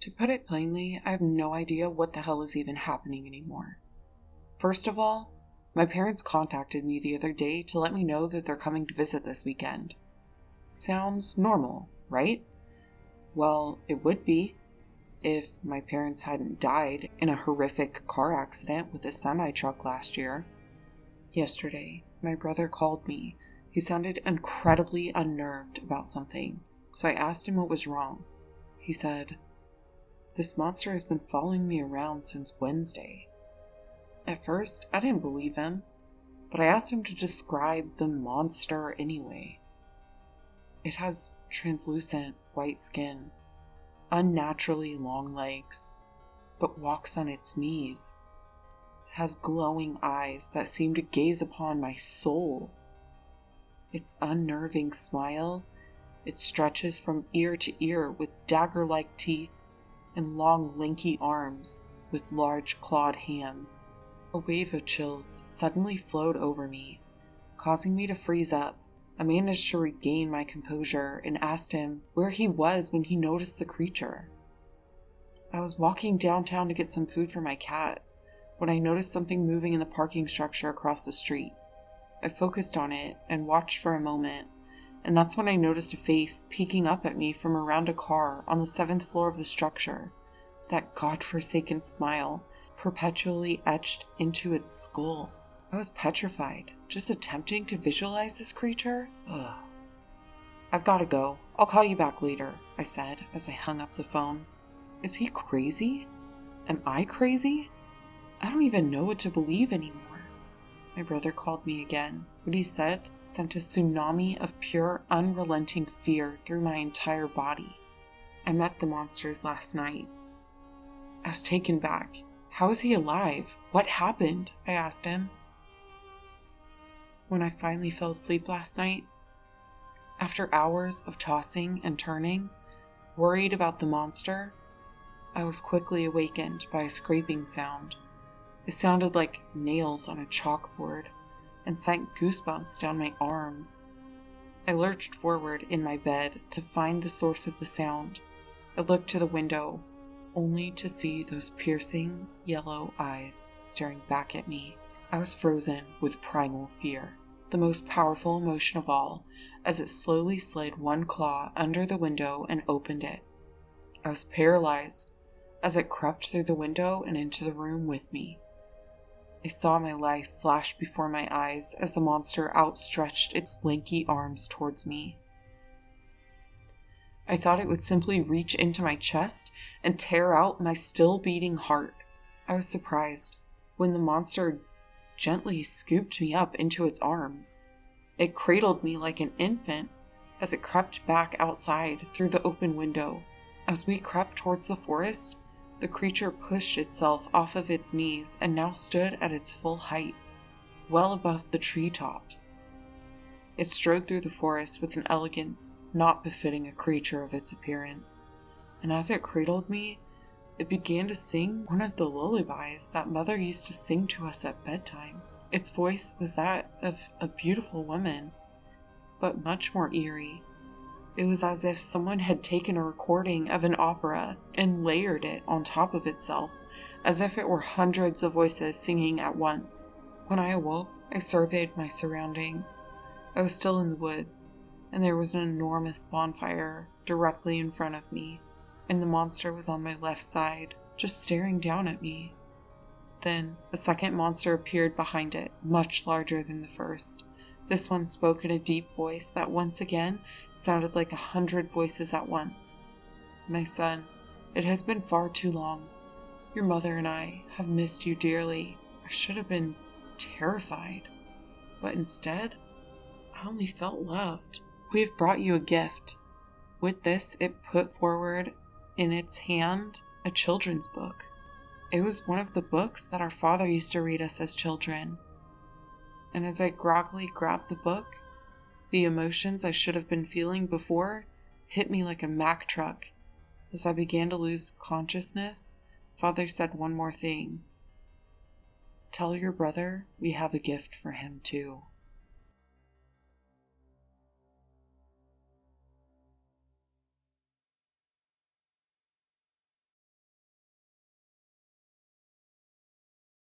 To put it plainly, I have no idea what the hell is even happening anymore. First of all, my parents contacted me the other day to let me know that they're coming to visit this weekend. Sounds normal, right? Well, it would be if my parents hadn't died in a horrific car accident with a semi-truck last year. Yesterday, my brother called me. He sounded incredibly unnerved about something, so I asked him what was wrong. He said, "This monster has been following me around since Wednesday." At first, I didn't believe him, but I asked him to describe the monster anyway. It has translucent white skin, unnaturally long legs, but walks on its knees. It has glowing eyes that seem to gaze upon my soul. Its unnerving smile, it stretches from ear to ear with dagger-like teeth and long lanky arms with large clawed hands. A wave of chills suddenly flowed over me, causing me to freeze up. I managed to regain my composure and asked him where he was when he noticed the creature. I was walking downtown to get some food for my cat when I noticed something moving in the parking structure across the street. I focused on it and watched for a moment, and that's when I noticed a face peeking up at me from around a car on the 7th floor of the structure. That godforsaken smile perpetually etched into its skull. I was petrified, just attempting to visualize this creature. Ugh. "I've got to go. I'll call you back later," I said as I hung up the phone. Is he crazy? Am I crazy? I don't even know what to believe anymore. My brother called me again. What he said sent a tsunami of pure, unrelenting fear through my entire body. I met the monsters last night. I was taken back. How is he alive? What happened? I asked him. When I finally fell asleep last night, after hours of tossing and turning, worried about the monster, I was quickly awakened by a scraping sound. It sounded like nails on a chalkboard and sent goosebumps down my arms. I lurched forward in my bed to find the source of the sound. I looked to the window, only to see those piercing yellow eyes staring back at me. I was frozen with primal fear, the most powerful emotion of all, as it slowly slid one claw under the window and opened it. I was paralyzed as it crept through the window and into the room with me. I saw my life flash before my eyes as the monster outstretched its lanky arms towards me. I thought it would simply reach into my chest and tear out my still beating heart. I was surprised when the monster gently scooped me up into its arms. It cradled me like an infant as it crept back outside through the open window. As we crept towards the forest, the creature pushed itself off of its knees and now stood at its full height, well above the treetops. It strode through the forest with an elegance not befitting a creature of its appearance, and as it cradled me, it began to sing one of the lullabies that Mother used to sing to us at bedtime. Its voice was that of a beautiful woman, but much more eerie. It was as if someone had taken a recording of an opera and layered it on top of itself, as if it were hundreds of voices singing at once. When I awoke, I surveyed my surroundings. I was still in the woods, and there was an enormous bonfire directly in front of me, and the monster was on my left side, just staring down at me. Then, a second monster appeared behind it, much larger than the first. This one spoke in a deep voice that once again sounded like 100 voices at once. "My son, it has been far too long. Your mother and I have missed you dearly. I should have been terrified, but instead, I only felt loved. We have brought you a gift." With this, it put forward in its hand a children's book. It was one of the books that our father used to read us as children. And as I groggily grabbed the book, the emotions I should have been feeling before hit me like a Mack truck. As I began to lose consciousness, Father said one more thing. "Tell your brother we have a gift for him too."